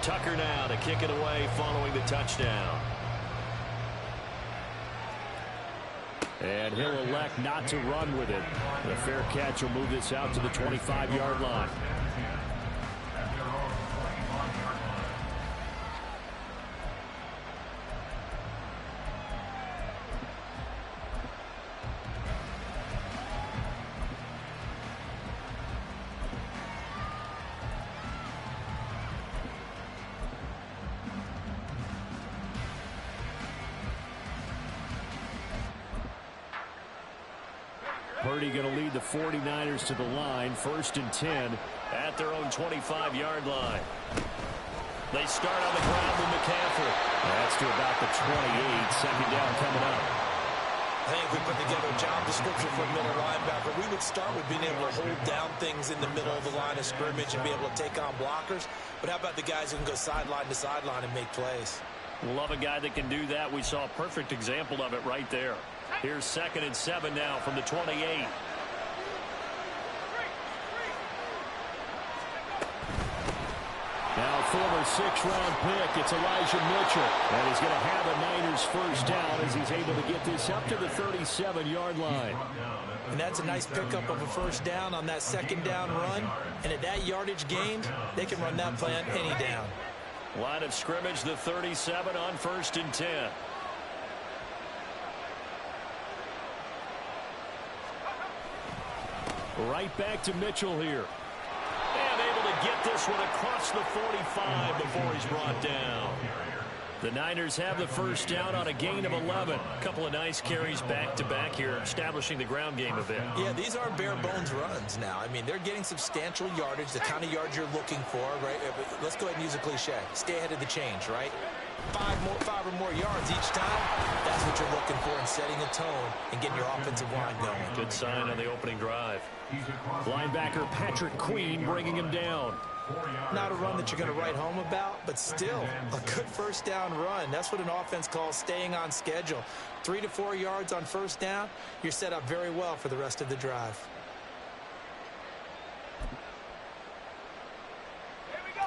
Tucker now to kick it away following the touchdown. And he'll elect not to run with it. The fair catch will move this out to the 25-yard line. Purdy going to lead the 49ers to the line. 1st and 10 at their own 25-yard line. They start on the ground with McCaffrey. That's to about the 28. 2nd down coming up. I think if we put together a job description for a middle linebacker, we would start with being able to hold down things in the middle of the line of scrimmage and be able to take on blockers. But how about the guys who can go sideline to sideline and make plays? Love a guy that can do that. We saw a perfect example of it right there. Here's 2nd and 7 now from the 28. Now former 6th-round pick, it's Elijah Mitchell. And he's going to have a Niners 1st down as he's able to get this up to the 37-yard line. And that's a nice pickup of a 1st down on that 2nd down run. And at that yardage gained, they can run that play on any down. Line of scrimmage, the 37 on 1st and 10. Right back to Mitchell here. And able to get this one across the 45 before he's brought down. The Niners have the 1st down on a gain of 11. A couple of nice carries back-to-back here, establishing the ground game a bit. Yeah, these aren't bare-bones runs now. I mean, they're getting substantial yardage, the kind of yards you're looking for, right? Let's go ahead and use a cliche. Stay ahead of the change, right? 5 or more yards each time, that's what you're looking for in setting a tone and getting your offensive line going. Good sign on the opening drive. Linebacker Patrick Queen bringing him down. Not a run that you're going to write home about, but still a good 1st down run. That's what an offense calls staying on schedule. 3 to 4 yards on 1st down, you're set up very well for the rest of the drive.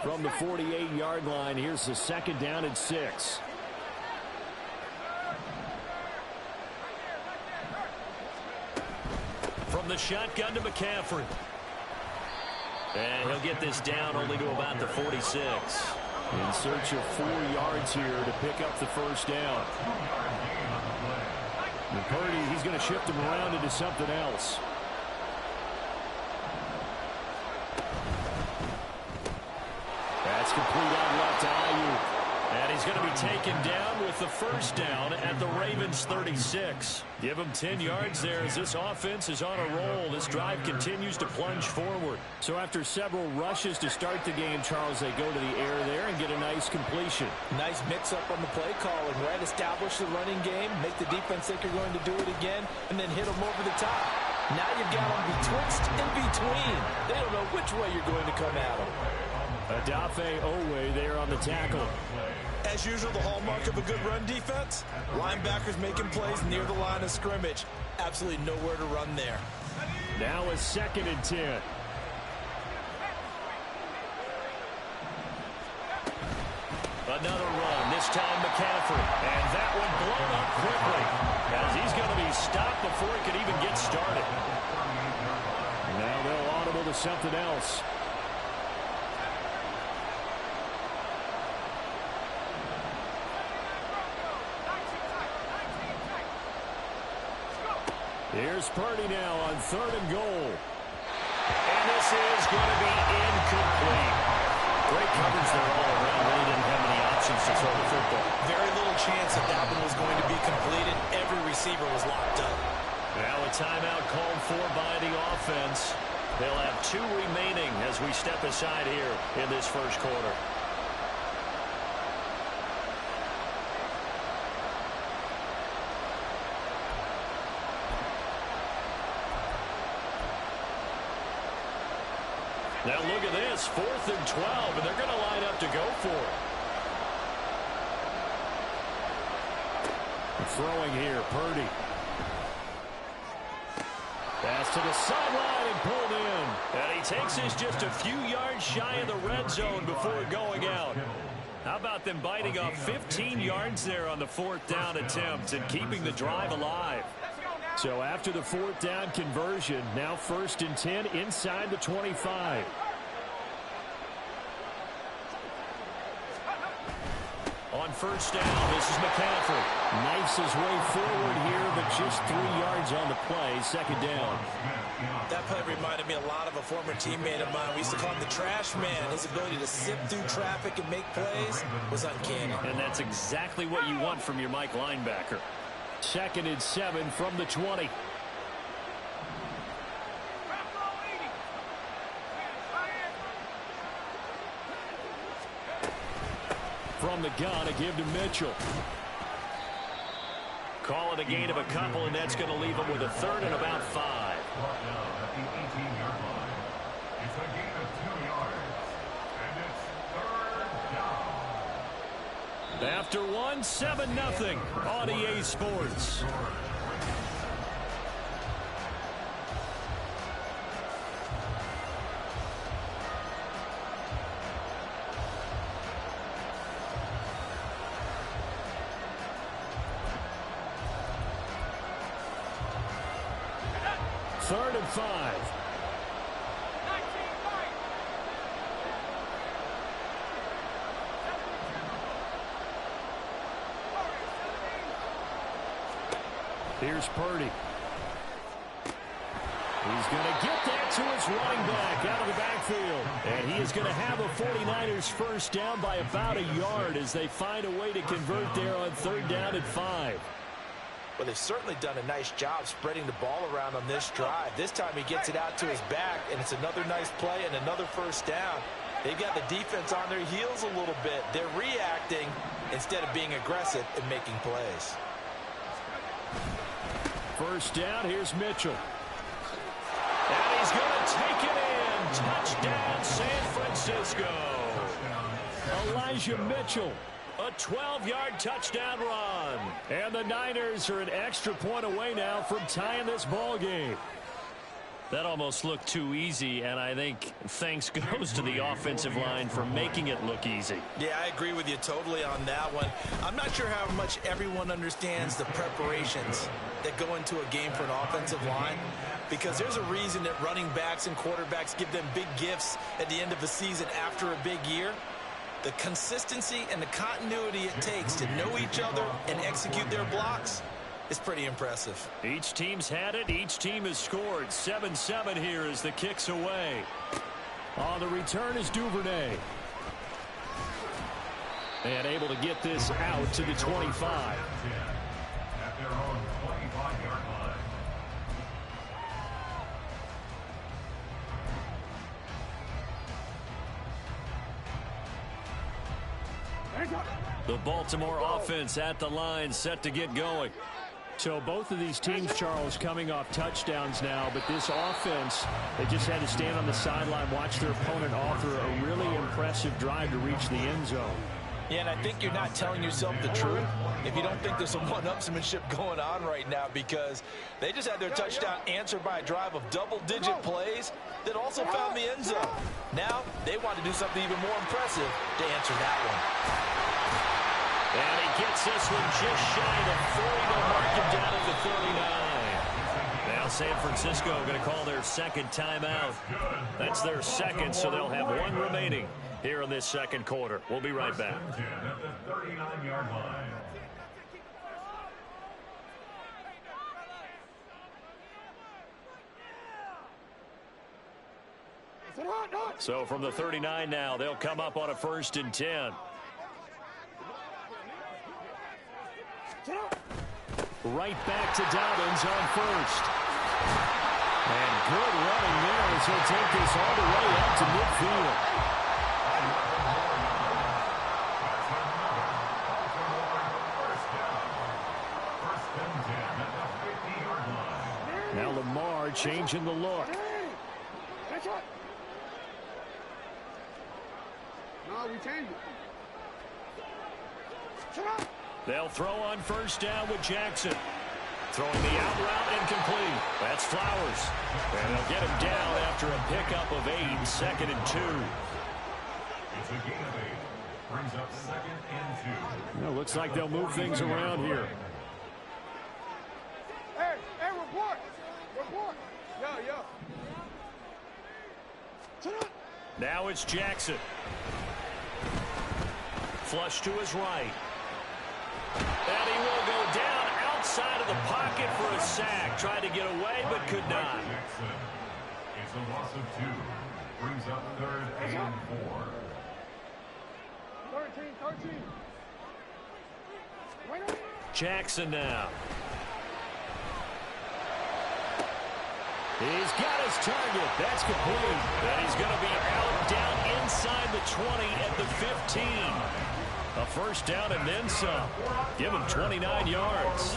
From the 48-yard line, here's the 2nd down and 6. From the shotgun to McCaffrey. And he'll get this down only to about the 46. In search of 4 yards here to pick up the 1st down. And Purdy, he's going to shift him around into something else. That's complete out left to Ayuk. And he's going to be taken down with the 1st down at the Ravens 36. Give him 10 yards there as this offense is on a roll. This drive continues to plunge forward. So after several rushes to start the game, Charles, they go to the air there and get a nice completion. Nice mix-up on the play calling, right? Establish the running game, make the defense think you're going to do it again, and then hit them over the top. Now you've got them betwixt and between. They don't know which way you're going to come at them. Odafe Owe there on the tackle. As usual, the hallmark of a good run defense, linebackers making plays near the line of scrimmage. Absolutely nowhere to run there. Now a 2nd and 10. Another run, this time McCaffrey. And that one blown up quickly as he's going to be stopped before he could even get started. Now they'll audible to something else. Here's Purdy now on 3rd and goal. And this is going to be incomplete. Great coverage there all around. Really didn't have many options to throw the football. Very little chance that that one was going to be completed. Every receiver was locked up. Now a timeout called for by the offense. They'll have 2 remaining as we step aside here in this 1st quarter. Now look at this, 4th and 12, and they're going to line up to go for it. Throwing here, Purdy. Pass to the sideline and pulled in. And he takes us just a few yards shy of the red zone before going out. How about them biting off 15 yards there on the 4th down attempt and keeping the drive alive? So after the 4th down conversion, now 1st and 10 inside the 25. On 1st down, this is McCaffrey. Knifes his way forward here, but just 3 yards on the play. 2nd down. That play reminded me a lot of a former teammate of mine. We used to call him the trash man. His ability to sift through traffic and make plays was uncanny. And that's exactly what you want from your Mike linebacker. 2nd and 7 from the 20. From the gun, a give to Mitchell. Call it a gain of a couple, and that's going to leave him with a 3rd and about 5. It's a gain of 2 yards, and it's 3rd down. After 1, 7-0 on EA Sports. Third and 5. Here's Purdy. He's going to get that to his running back out of the backfield. And he is going to have a 49ers first down by about a yard as they find a way to convert there on 3rd down and 5. Well, they've certainly done a nice job spreading the ball around on this drive. This time he gets it out to his back, and it's another nice play and another first down. They've got the defense on their heels a little bit. They're reacting instead of being aggressive and making plays. First down, here's Mitchell. And he's going to take it in. Touchdown, San Francisco. Elijah Mitchell. A 12-yard touchdown run. And the Niners are an extra point away now from tying this ball game. That almost looked too easy, and I think thanks goes to the offensive line for making it look easy. Yeah, I agree with you totally on that one. I'm not sure how much everyone understands the preparations that go into a game for an offensive line, because there's a reason that running backs and quarterbacks give them big gifts at the end of the season after a big year. The consistency and the continuity it takes to know each other and execute their blocks is pretty impressive. Each team's had it. Each team has scored. 7-7 here as the kick's away. On the return is Duvernay. And able to get this out to the 25. At their own 25-yard line. The Baltimore offense at the line, set to get going. So both of these teams, Charles, coming off touchdowns now, but this offense, they just had to stand on the sideline, watch their opponent offer a really impressive drive to reach the end zone. Yeah, and I think you're not telling yourself the truth if you don't think there's some one-upsmanship going on right now, because they just had their touchdown answered by a drive of double-digit plays that also found the end zone. Now they want to do something even more impressive to answer that one. And he gets this one just shy of 40 to mark him down at the 39. Now San Francisco going to call their second timeout. That's their second, so they'll have one remaining here in this second quarter. We'll be right back. At the 39-yard line. So from the 39 now, they'll come up on a 1st and 10. Right back to Dobbins on 1st. And good running there as he'll take this all the way up to midfield. Now Lamar changing the look. No, we changed it. They'll throw on 1st down with Jackson. Throwing the out route incomplete. That's Flowers. And they'll get him down after a pickup of 8, 2nd and 2. It's a gain of 8. Brings up 2nd and 2. Well, looks like they'll move things around here. Hey, report. Report. Yo. Now it's Jackson. Flush to his right. And he will go down outside of the pocket for a sack. Tried to get away, but could not. Jackson. It's a loss of 2. Brings up 3rd and 4. 13. Jackson now. He's got his target. That's complete. And he's going to be out down inside the 20 at the 15. A first down and then some. Give him 29 yards.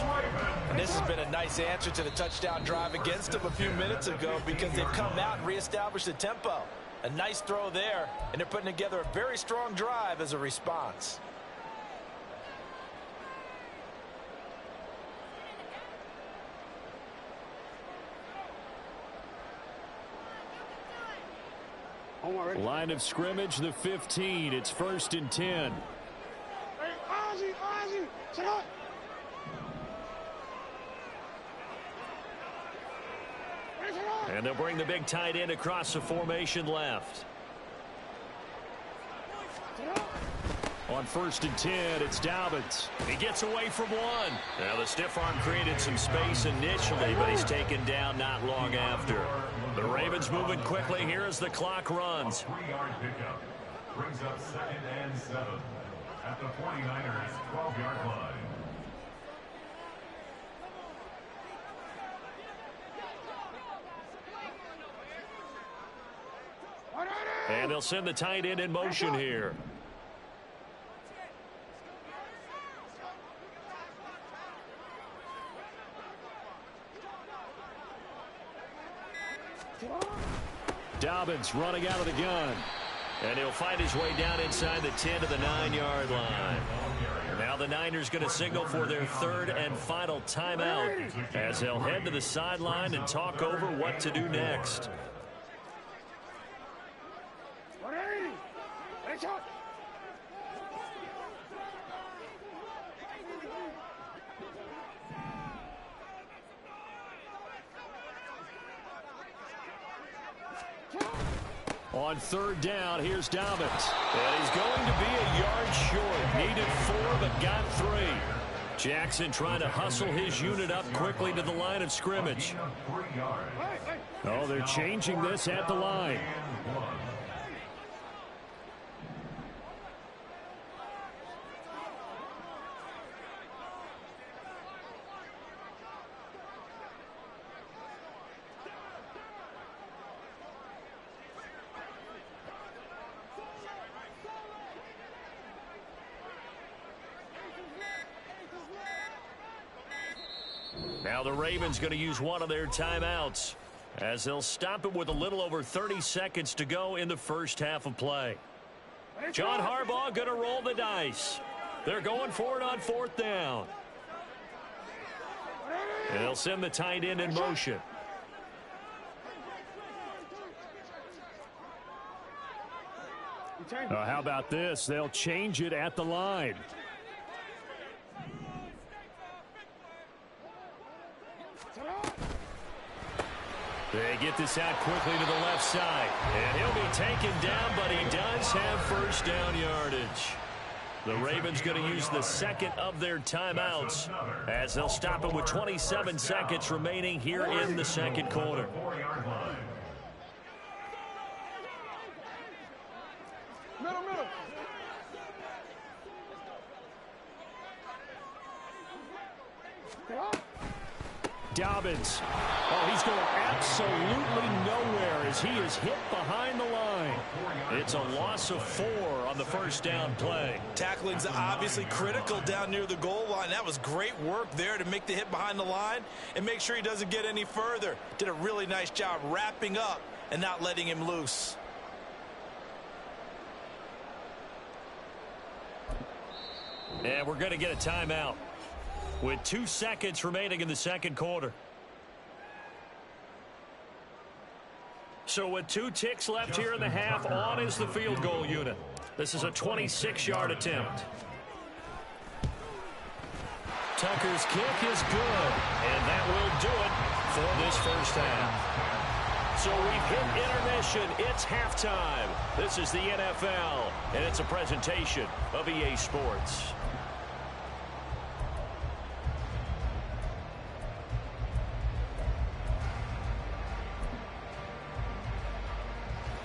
And this has been a nice answer to the touchdown drive against them a few minutes ago because they've come out and reestablished the tempo. A nice throw there, and they're putting together a very strong drive as a response. Line of scrimmage, the 15. It's 1st and 10. Hey, Ozzy, sit up. And they'll bring the big tight end across the formation left. On 1st and 10, it's Dobbins. He gets away from one. Now the stiff arm created some space initially, but he's taken down not long after. The Ravens moving quickly here as the clock runs. 3-yard pickup. Brings up 2nd and 7. At the 49ers 12-yard line. And they'll send the tight end in motion here. Dobbins running out of the gun. And he'll find his way down inside the 10 to the 9-yard line. Now the Niners going to signal for their 3rd and final timeout as they'll head to the sideline and talk over what to do next. On 3rd down, here's Dobbins. And he's going to be a yard short. Needed 4, but got 3. Jackson trying to hustle his unit up quickly to the line of scrimmage. Oh, they're changing this at the line. Now the Ravens going to use one of their timeouts as they'll stop it with a little over 30 seconds to go in the first half of play. John Harbaugh going to roll the dice. They're going for it on 4th down. And they'll send the tight end in motion. How about this? They'll change it at the line. They get this out quickly to the left side. And he'll be taken down, but he does have first down yardage. The Ravens going to use the 2nd of their timeouts as they'll stop it with 27 seconds remaining here in the 2nd quarter. Middle. Dobbins. Oh, he's going absolutely nowhere as he is hit behind the line. It's a loss of 4 on the first down play. Tackling's obviously critical down near the goal line. That was great work there to make the hit behind the line and make sure he doesn't get any further. Did a really nice job wrapping up and not letting him loose. And we're going to get a timeout. with 2 seconds remaining in the second quarter. So with 2 ticks left here in the half, on is the field goal unit. This is a 26-yard attempt. Tucker's kick is good, and that will do it for this first half. So we've hit intermission. It's halftime. This is the NFL, and it's a presentation of EA Sports.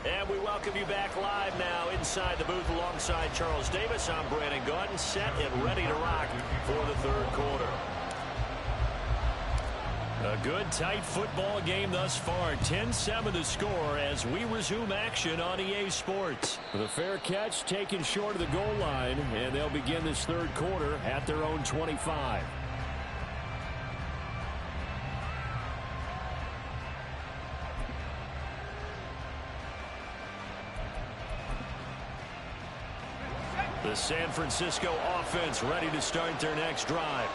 And we welcome you back live now inside the booth alongside Charles Davis. I'm Brandon Gaudin, set and ready to rock for the third quarter. A good, tight football game thus far. 10-7 the score as we resume action on EA Sports. The fair catch taken short of the goal line, and they'll begin this third quarter at their own 25. The San Francisco offense ready to start their next drive.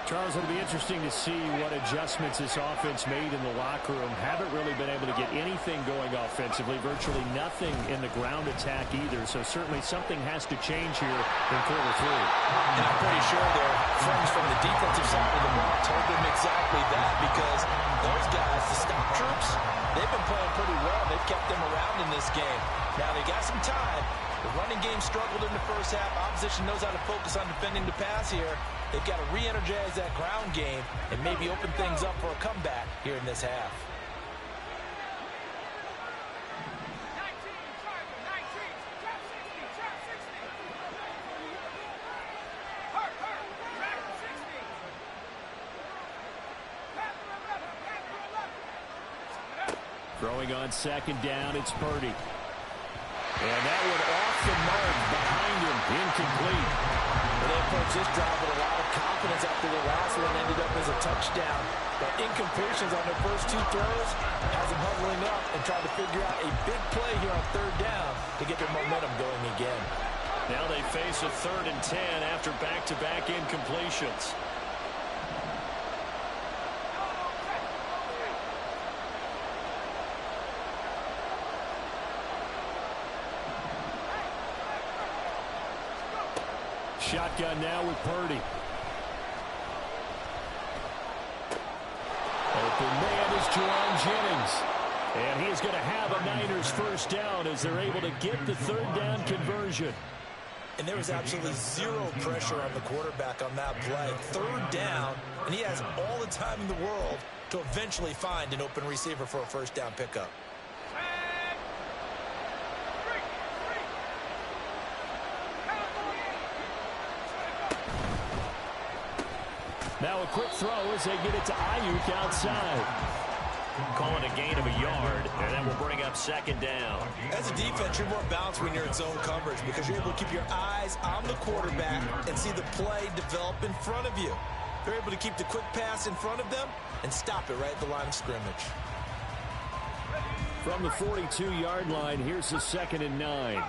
Charles, it'll be interesting to see what adjustments this offense made in the locker room. Haven't really been able to get anything going offensively. Virtually nothing in the ground attack either. So certainly something has to change here in quarter 3. And I'm pretty sure their friends from the defensive side of the ball told them exactly that, because those guys, the stop troops, they've been playing pretty well. They've kept them around in this game. Now they got some time. The running game struggled in the first half. Opposition knows how to focus on defending the pass here. They've got to re-energize that ground game and maybe open things up for a comeback here in this half. Throwing on second down, it's Purdy. And that one off the mark behind him, incomplete. Well, they approached this drive with a lot of confidence after the last one ended up as a touchdown. But incompletions on their first 2 throws has them huddling up and trying to figure out a big play here on third down to get their momentum going again. Now they face a 3rd and 10 after back-to-back incompletions. Shotgun now with Purdy. Open man is Jerron Jennings. And he's going to have a Niners first down as they're able to get the 3rd down conversion. And there was absolutely zero pressure on the quarterback on that play. 3rd down, and he has all the time in the world to eventually find an open receiver for a first down pickup. Now a quick throw as they get it to Ayuk outside. Calling a gain of a yard, and that will bring up 2nd down. As a defense, you're more balanced when you're in zone coverage because you're able to keep your eyes on the quarterback and see the play develop in front of you. You're able to keep the quick pass in front of them and stop it right at the line of scrimmage. From the 42-yard line, here's the 2nd and 9.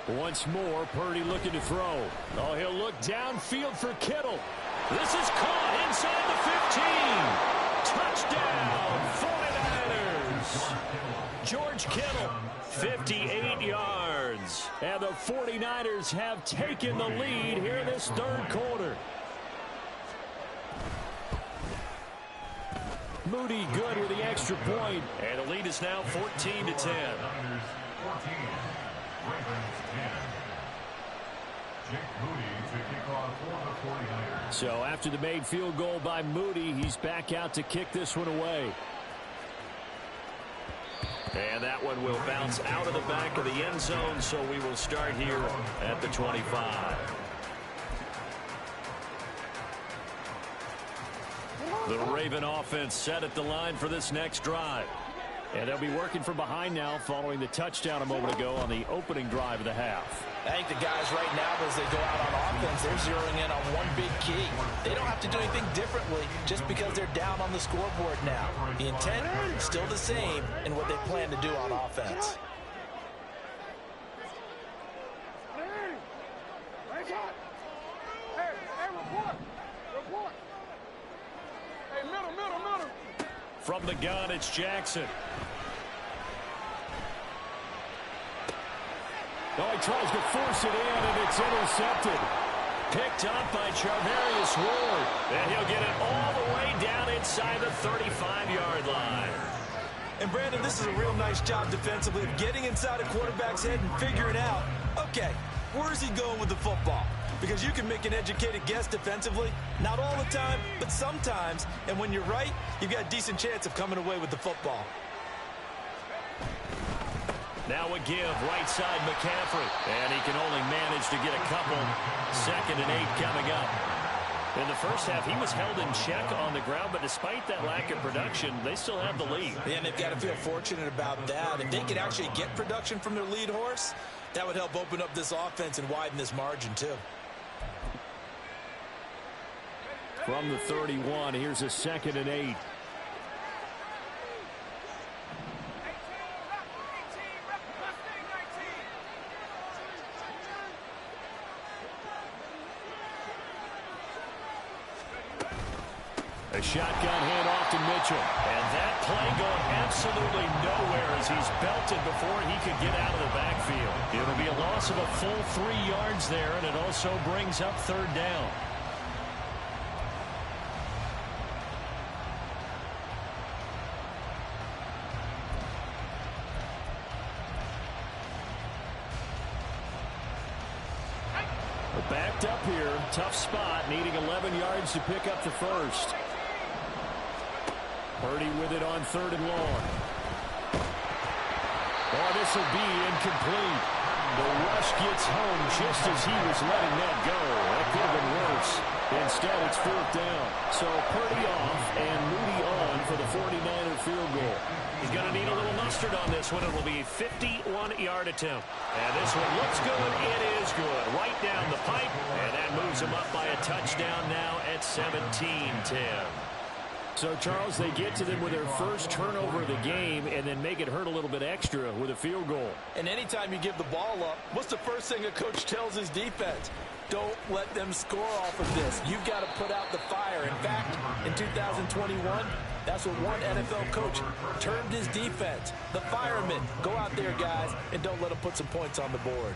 Once more, Purdy looking to throw. Oh, he'll look downfield for Kittle. This is caught inside the 15. Touchdown, 49ers. George Kittle, 58 yards. And the 49ers have taken the lead here in this third quarter. Moody good with the extra point. And the lead is now 14-10. So after the made field goal by Moody, he's back out to kick this one away. And that one will bounce out of the back of the end zone, so we will start here at the 25. The Raven offense set at the line for this next drive. And they'll be working from behind now following the touchdown a moment ago on the opening drive of the half. I think the guys right now, as they go out on offense, they're zeroing in on one big key. They don't have to do anything differently just because they're down on the scoreboard now. The intent is still the same in what they plan to do on offense. From the gun, it's Jackson. Oh, he tries to force it in, and it's intercepted. Picked up by Charvarius Ward. And he'll get it all the way down inside the 35-yard line. And, Brandon, this is a real nice job defensively of getting inside a quarterback's head and figuring out, okay, where's he going with the football? Because you can make an educated guess defensively, not all the time, but sometimes. And when you're right, you've got a decent chance of coming away with the football. Now a give, right side McCaffrey. And he can only manage to get a couple. 2nd and 8 coming up. In the first half, he was held in check on the ground, but despite that lack of production, they still have the lead. Yeah, and they've got to feel fortunate about that. If they could actually get production from their lead horse, that would help open up this offense and widen this margin, too. From the 31, here's a 2nd and 8. A shotgun handoff to Mitchell. And that play going absolutely nowhere as he's belted before he could get out of the backfield. It'll be a loss of a full 3 yards there, and it also brings up 3rd down. We're backed up here. Tough spot, needing 11 yards to pick up the first. Purdy with it on 3rd and long. Oh, this will be incomplete. The rush gets home just as he was letting that go. That could have been worse. Instead, it's 4th down. So Purdy off and Moody on for the 49er field goal. He's going to need a little mustard on this one. It will be a 51-yard attempt. And this one looks good. It is good. Right down the pipe. And that moves him up by a touchdown now at 17-10. So, Charles, they get to them with their first turnover of the game and then make it hurt a little bit extra with a field goal. And anytime you give the ball up, what's the first thing a coach tells his defense? Don't let them score off of this. You've got to put out the fire. In fact, in 2021, that's what one NFL coach termed his defense. The firemen. Go out there, guys, and don't let them put some points on the board.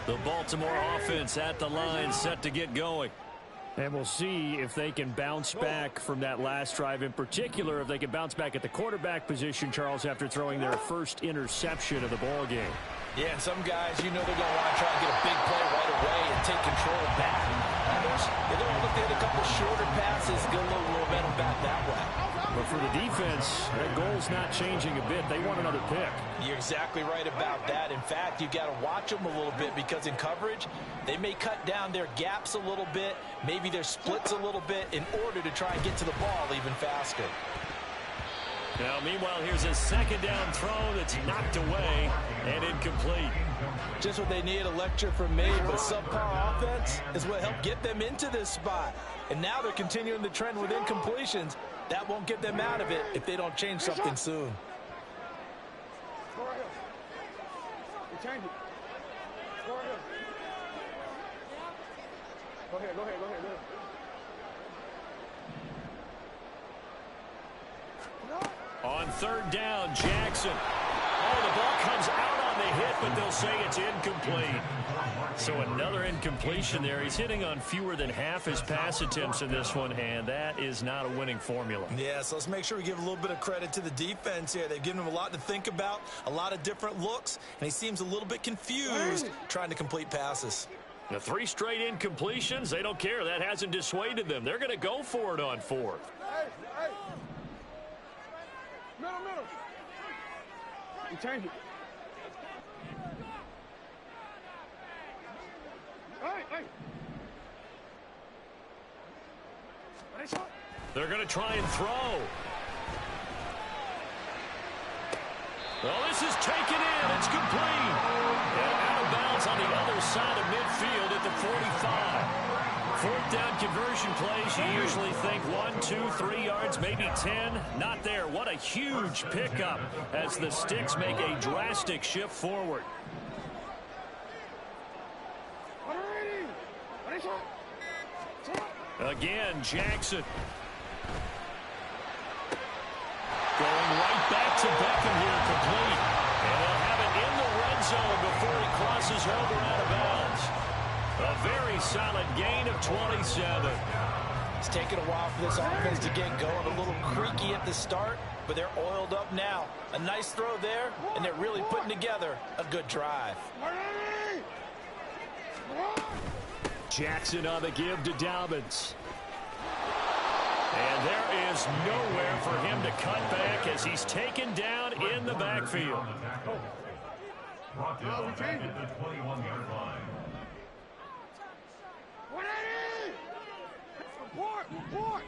The Baltimore offense at the line, set to get going. And we'll see if they can bounce back from that last drive. In particular, if they can bounce back at the quarterback position, Charles, after throwing their first interception of the ball game. Yeah, and some guys, you know they're going to want to try and get a big play right away and take control back. Others, they're going to look to hit a couple shorter passes, get a little momentum back that way. But for the defense, that goal's not changing a bit. They want another pick. You're exactly right about that. In fact, you've got to watch them a little bit because in coverage, they may cut down their gaps a little bit, maybe their splits a little bit in order to try and get to the ball even faster. Now, meanwhile, here's a 2nd down throw that's knocked away and incomplete. Just what they need, a lecture from me, but subpar offense is what helped get them into this spot. And now they're continuing the trend with incompletions. That won't get them out of it if they don't change something soon. Go right here. You change it. Go right here. Go ahead, go ahead, go ahead, go ahead. On 3rd down, Jackson. Oh, the ball comes out on the hit, but they'll say it's incomplete. So another incompletion there. He's hitting on fewer than half his pass attempts in this one, and that is not a winning formula. Yeah, so let's make sure we give a little bit of credit to the defense here. They've given him a lot to think about, a lot of different looks, and he seems a little bit confused trying to complete passes. The 3 straight incompletions, they don't care. That hasn't dissuaded them. They're going to go for it on 4th. Hey, hey. Middle, middle. You change it. Hey, hey. They're going to try and throw. Well, this is taken in. It's complete. And out of bounds on the other side of midfield at the 45. 4th down conversion plays, you usually think 1, 2, 3 yards, maybe 10. Not there. What a huge pickup as the Sticks make a drastic shift forward. Again, Jackson. Going right back to Beckham here, complete. And they'll have it in the red zone before he crosses over out of bounds. A very solid gain of 27. It's taken a while for this offense to get going. A little creaky at the start, but they're oiled up now. A nice throw there, and they're really putting together a good drive. Jackson on the give to Dobbins. And there is nowhere for him to cut back as he's taken down in the backfield. Brought down back at the 21-yard line. Report! Report!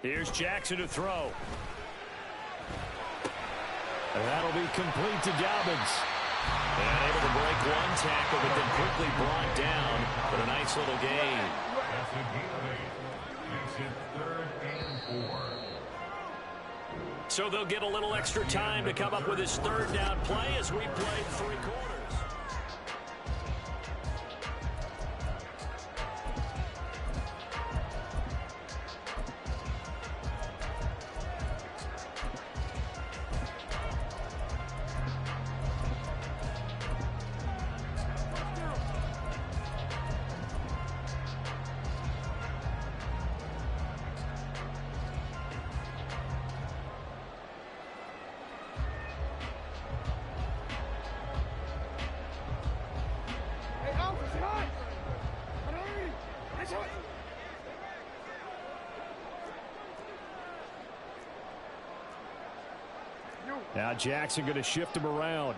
Here's Jackson to throw. And that'll be complete to Dobbins. And able to break one tackle, but then quickly brought down. But a nice little gain. That's a gain of 8. Makes it 3rd and 4. So they'll get a little extra time to come up with his 3rd down play as we play 3 quarters. Now Jackson going to shift him around.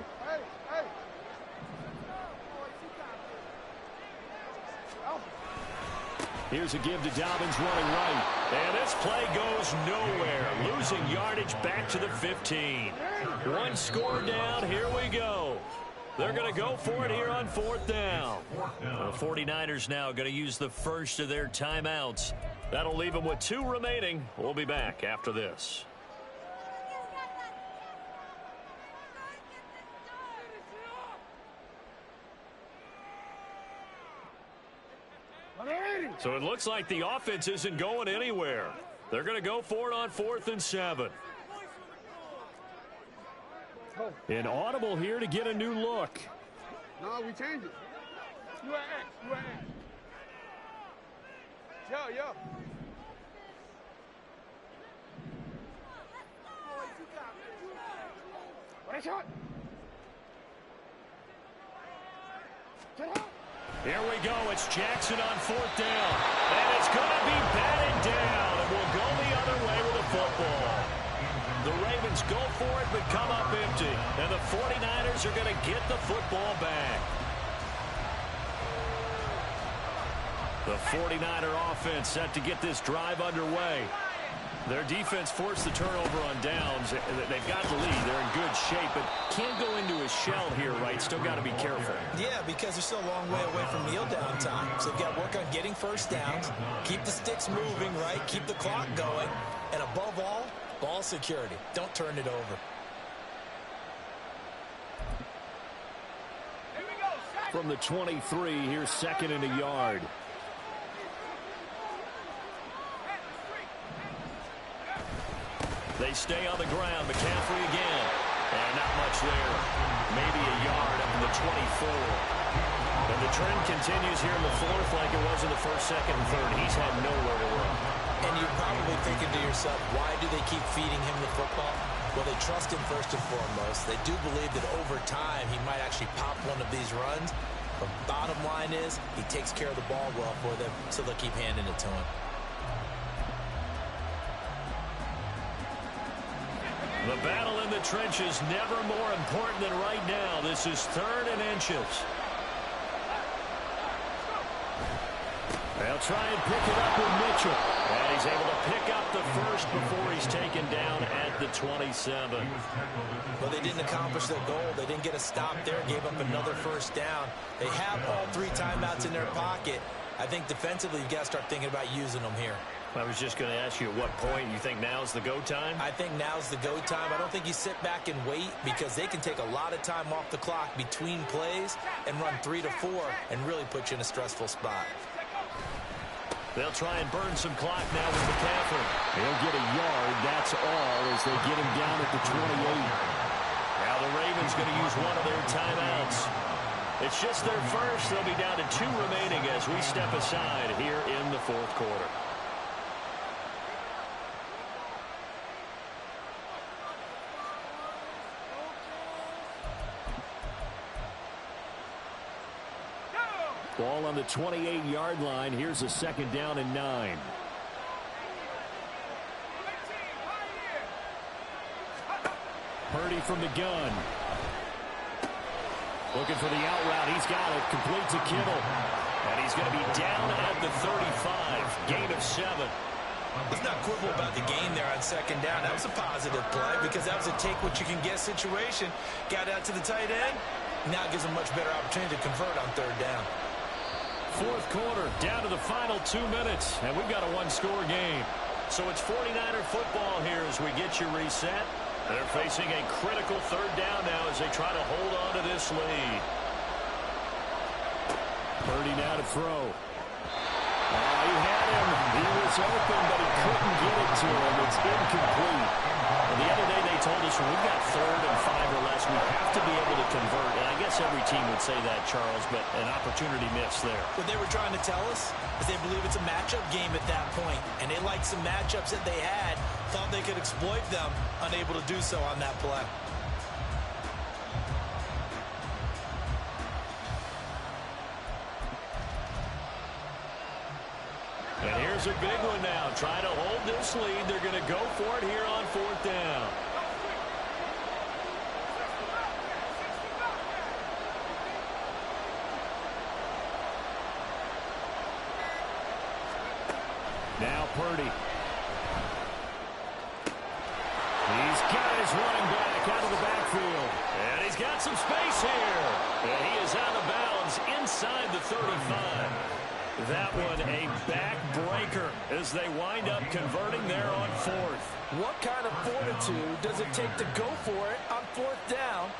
Here's a give to Dobbins running right. And this play goes nowhere. Losing yardage back to the 15. One score down. Here we go. They're going to go for it here on 4th down. The 49ers now going to use the first of their timeouts. That'll leave them with 2 remaining. We'll be back after this. So it looks like the offense isn't going anywhere. They're going to go for it on 4th and 7. An audible here to get a new look. No, we changed it. You at X. You at X. Yo. What shot? Here we go. It's Jackson on 4th down. And it's going to be batted down. And we'll go the other way with the football. The Ravens go for it but come up empty. And the 49ers are going to get the football back. The 49er offense set to get this drive underway. Their defense forced the turnover on downs. They've got the lead. They're in good shape, but can't go into a shell here, right? Still got to be careful. Yeah, because they're still a long way away from kneel down time. So they've got to work on getting first downs, keep the sticks moving, right? Keep the clock going. And above all, ball security. Don't turn it over. From the 23, here's 2nd and a yard. They stay on the ground. McCaffrey again. And not much there. Maybe a yard up in the 24. And the trend continues here in the 4th like it was in the 1st, 2nd, and 3rd. He's had nowhere to run. And you're probably thinking to yourself, why do they keep feeding him the football? Well, they trust him first and foremost. They do believe that over time he might actually pop one of these runs. But bottom line is he takes care of the ball well for them, so they'll keep handing it to him. The battle in the trenches never more important than right now. This is 3rd and inches. They'll try and pick it up with Mitchell. And he's able to pick up the first before he's taken down at the 27. Well, they didn't accomplish their goal. They didn't get a stop there, gave up another first down. They have all 3 timeouts in their pocket. I think defensively you've got to start thinking about using them here. I was just going to ask you at what point you think now's the go time? I think now's the go time. I don't think you sit back and wait because they can take a lot of time off the clock between plays and run 3 to 4 and really put you in a stressful spot. They'll try and burn some clock now with McCaffrey. He'll get a yard, that's all, as they get him down at the 28. Now the Ravens going to use one of their timeouts. It's just their first. They'll be down to 2 remaining as we step aside here in the fourth quarter. Ball on the 28-yard line. Here's a second down and 9. Purdy from the gun. Looking for the out route. He's got it. Complete to Kittle. And he's going to be down at the 35. Gain of 7. Let's not quibble about the gain there on second down. That was a positive play because that was a take-what-you-can-get situation. Got out to the tight end. Now it gives them a much better opportunity to convert on third down. Fourth quarter, down to the final 2 minutes, and we've got a one-score game. So it's 49er football here as we get you reset. They're facing a critical third down now as they try to hold on to this lead. Purdy now to throw. Oh, he had him. He was open, but he couldn't get it to him. It's incomplete. And the other day they told us when we've got 3rd and 5 or less, we have to be able to convert. And I guess every team would say that, Charles, but an opportunity missed there. What they were trying to tell us is they believe it's a matchup game at that point, and they liked some matchups that they had, thought they could exploit them, unable to do so on that play. And here's a big one now. Trying to hold this lead. They're going to go for it here on 4th down. Now Purdy. He's got his running back out of the backfield. And he's got some space here. And he is out of bounds inside the 35. That one a backbreaker as they wind up converting there on 4th. What kind of fortitude does it take to go for it on 4th down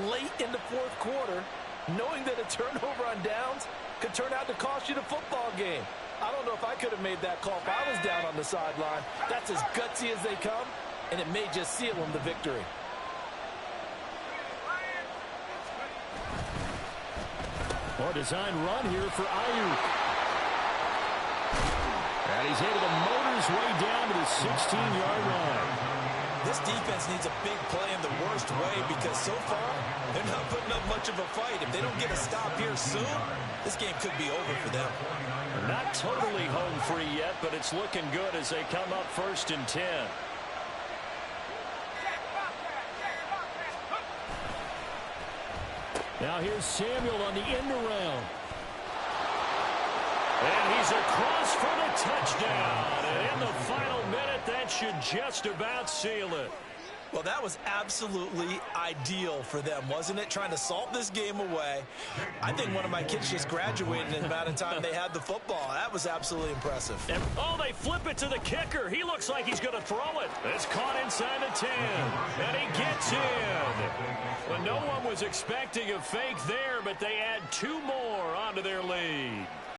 late in the fourth quarter, knowing that a turnover on downs could turn out to cost you the football game? I don't know if I could have made that call if I was down on the sideline. That's as gutsy as they come, and it may just seal them the victory. Or design run here for Ayuk. And he's able to motor his way down to the 16-yard line. This defense needs a big play in the worst way because so far they're not putting up much of a fight. If they don't get a stop here soon, this game could be over for them. Not totally home free yet, but it's looking good as they come up 1st and 10. Now here's Samuel on the end around. And he's across for the touchdown. And in the final minute, that should just about seal it. Well, that was absolutely ideal for them, wasn't it? Trying to salt this game away. I think one of my kids just graduated in the amount of time they had the football. That was absolutely impressive. And, oh, they flip it to the kicker. He looks like he's going to throw it. It's caught inside the 10. And he gets in. Well, no one was expecting a fake there, but they add 2 more onto their lead.